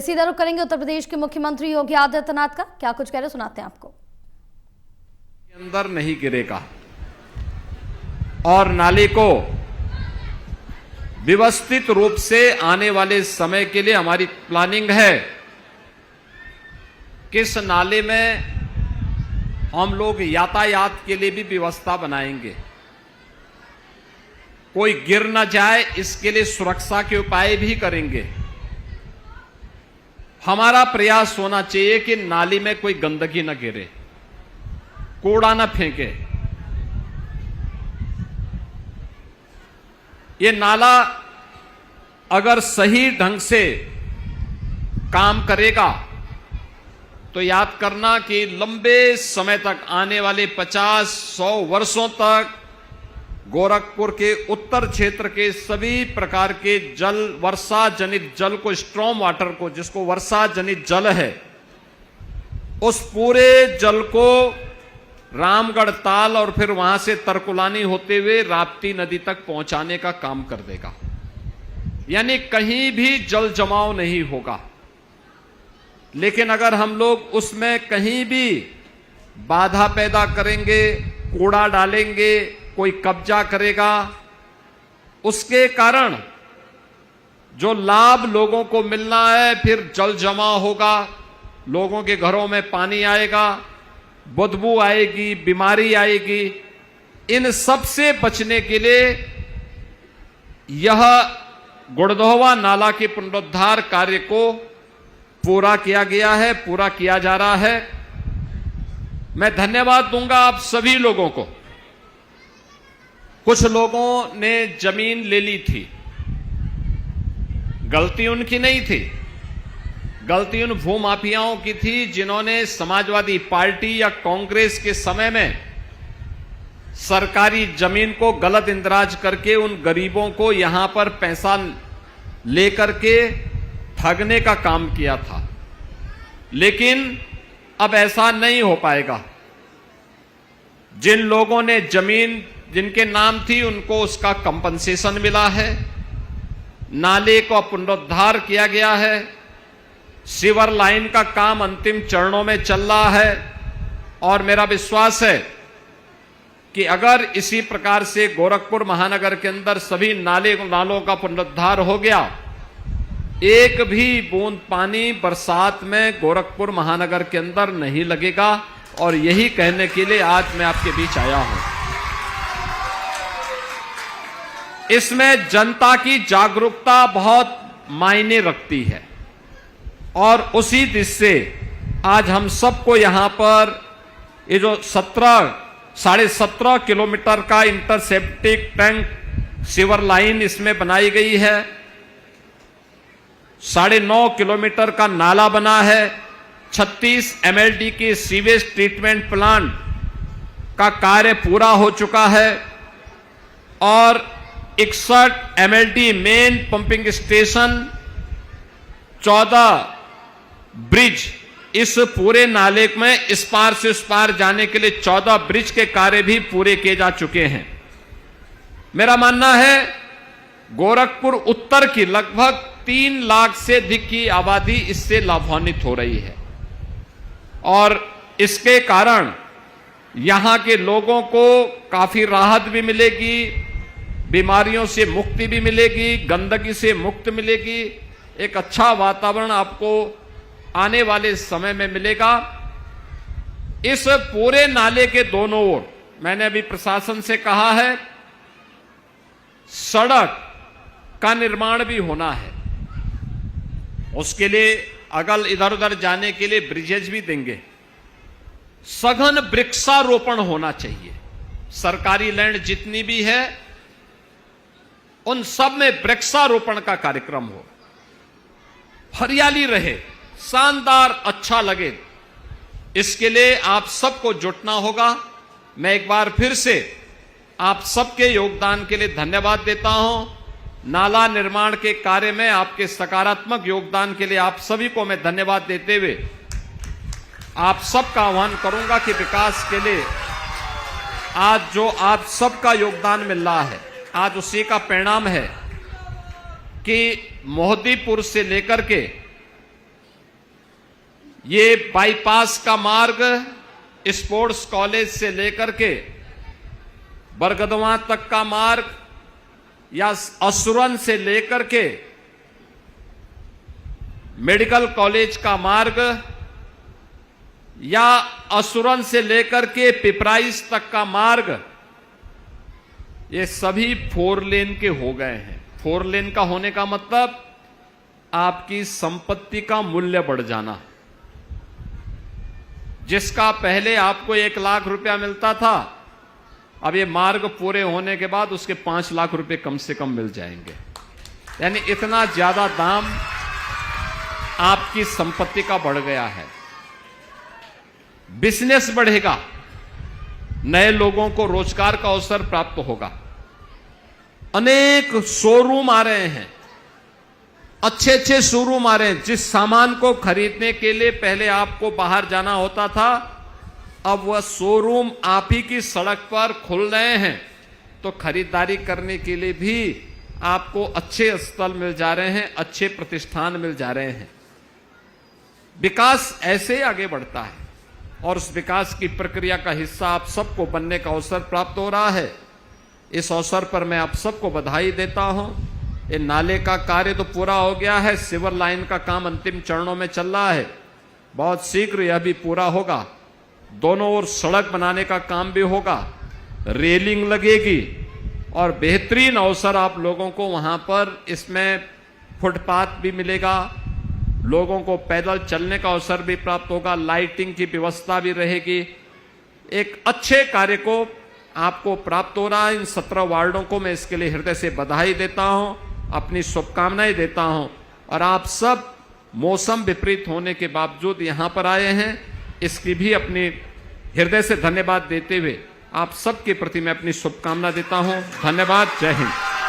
सीधा रुख करेंगे उत्तर प्रदेश के मुख्यमंत्री योगी आदित्यनाथ का, क्या कुछ कह रहे सुनाते हैं आपको। अंदर नहीं गिरेगा और नाले को व्यवस्थित रूप से आने वाले समय के लिए हमारी प्लानिंग है कि इस नाले में हम लोग यातायात के लिए भी व्यवस्था बनाएंगे, कोई गिर न जाए इसके लिए सुरक्षा के उपाय भी करेंगे। हमारा प्रयास होना चाहिए कि नाली में कोई गंदगी न गिरे, कूड़ा न फेंके। ये नाला अगर सही ढंग से काम करेगा तो याद करना कि लंबे समय तक, आने वाले 50-100 वर्षों तक गोरखपुर के उत्तर क्षेत्र के सभी प्रकार के जल, वर्षा जनित जल को, स्ट्रॉम वाटर को, जिसको वर्षा जनित जल है, उस पूरे जल को रामगढ़ ताल और फिर वहां से तरकुलानी होते हुए राप्ती नदी तक पहुंचाने का काम कर देगा। यानी कहीं भी जल जमाव नहीं होगा। लेकिन अगर हम लोग उसमें कहीं भी बाधा पैदा करेंगे, कूड़ा डालेंगे, कोई कब्जा करेगा, उसके कारण जो लाभ लोगों को मिलना है, फिर जल जमा होगा, लोगों के घरों में पानी आएगा, बदबू आएगी, बीमारी आएगी। इन सब से बचने के लिए यह गुड़धोवा नाला के पुनरुद्धार कार्य को पूरा किया गया है, पूरा किया जा रहा है। मैं धन्यवाद दूंगा आप सभी लोगों को। कुछ लोगों ने जमीन ले ली थी, गलती उनकी नहीं थी, गलती उन भूमाफियाओं की थी जिन्होंने समाजवादी पार्टी या कांग्रेस के समय में सरकारी जमीन को गलत इंदराज करके उन गरीबों को यहां पर पैसा लेकर के ठगने का काम किया था। लेकिन अब ऐसा नहीं हो पाएगा। जिन लोगों ने जमीन जिनके नाम थी उनको उसका कंपनसेशन मिला है, नाले को पुनरुद्धार किया गया है, सीवर लाइन का काम अंतिम चरणों में चल रहा है और मेरा विश्वास है कि अगर इसी प्रकार से गोरखपुर महानगर के अंदर सभी नालों का पुनरुद्धार हो गया, एक भी बूंद पानी बरसात में गोरखपुर महानगर के अंदर नहीं लगेगा। और यही कहने के लिए आज मैं आपके बीच आया हूं। इसमें जनता की जागरूकता बहुत मायने रखती है और उसी दिशा से आज हम सबको यहां पर ये जो 17.5 किलोमीटर का इंटरसेप्टिक टैंक सीवर लाइन इसमें बनाई गई है, 9.5 किलोमीटर का नाला बना है, 36 MLD की सीवेज ट्रीटमेंट प्लांट का कार्य पूरा हो चुका है और 61 MLD main pumping station, 14 bridge, इस पूरे नाले में इस पार से उस पार जाने के लिए 14 ब्रिज के कार्य भी पूरे किए जा चुके हैं। मेरा मानना है गोरखपुर उत्तर की लगभग 3 लाख से अधिक की आबादी इससे लाभान्वित हो रही है और इसके कारण यहां के लोगों को काफी राहत भी मिलेगी, बीमारियों से मुक्ति भी मिलेगी, गंदगी से मुक्त मिलेगी, एक अच्छा वातावरण आपको आने वाले समय में मिलेगा। इस पूरे नाले के दोनों ओर मैंने अभी प्रशासन से कहा है, सड़क का निर्माण भी होना है। उसके लिए अगल इधर उधर जाने के लिए ब्रिजेज भी देंगे। सघन वृक्षारोपण होना चाहिए। सरकारी लैंड जितनी भी है उन सब में वृक्षारोपण का कार्यक्रम हो, हरियाली रहे, शानदार अच्छा लगे। इसके लिए आप सबको जुटना होगा। मैं एक बार फिर से आप सबके योगदान के लिए धन्यवाद देता हूं। नाला निर्माण के कार्य में आपके सकारात्मक योगदान के लिए आप सभी को मैं धन्यवाद देते हुए आप सबका आह्वान करूंगा कि विकास के लिए आज जो आप सबका योगदान मिल रहा है, आज उसी का परिणाम है कि मोहद्दीपुर से लेकर के ये बाईपास का मार्ग स्पोर्ट्स कॉलेज से लेकर के बरगदवा तक का मार्ग या असुरन से लेकर के मेडिकल कॉलेज का मार्ग या असुरन से लेकर के पिपराइस तक का मार्ग, ये सभी 4 लेन के हो गए हैं। 4 लेन का होने का मतलब आपकी संपत्ति का मूल्य बढ़ जाना। जिसका पहले आपको 1 लाख रुपया मिलता था, अब ये मार्ग पूरे होने के बाद उसके 5 लाख रुपए कम से कम मिल जाएंगे। यानी इतना ज्यादा दाम आपकी संपत्ति का बढ़ गया है। बिजनेस बढ़ेगा, नए लोगों को रोजगार का अवसर प्राप्त होगा। अनेक शोरूम आ रहे हैं, अच्छे अच्छे शोरूम आ रहे हैं। जिस सामान को खरीदने के लिए पहले आपको बाहर जाना होता था, अब वह शोरूम आप ही की सड़क पर खुल रहे हैं। तो खरीदारी करने के लिए भी आपको अच्छे स्थल मिल जा रहे हैं, अच्छे प्रतिष्ठान मिल जा रहे हैं। विकास ऐसे ही आगे बढ़ता है और उस विकास की प्रक्रिया का हिस्सा आप सबको बनने का अवसर प्राप्त हो रहा है। इस अवसर पर मैं आप सबको बधाई देता हूं। ये नाले का कार्य तो पूरा हो गया है, सिवर लाइन का काम अंतिम चरणों में चल रहा है। बहुत शीघ्र यह भी पूरा होगा। दोनों ओर सड़क बनाने का काम भी होगा, रेलिंग लगेगी और बेहतरीन अवसर आप लोगों को वहां पर इसमें फुटपाथ भी मिलेगा, लोगों को पैदल चलने का अवसर भी प्राप्त होगा, लाइटिंग की व्यवस्था भी रहेगी। एक अच्छे कार्य को आपको प्राप्त हो रहा है। इन 17 वार्डों को मैं इसके लिए हृदय से बधाई देता हूं, अपनी शुभकामनाएं देता हूं। और आप सब मौसम विपरीत होने के बावजूद यहां पर आए हैं, इसकी भी अपनी हृदय से धन्यवाद देते हुए आप सबके प्रति मैं अपनी शुभकामना देता हूं। धन्यवाद। जय हिंद।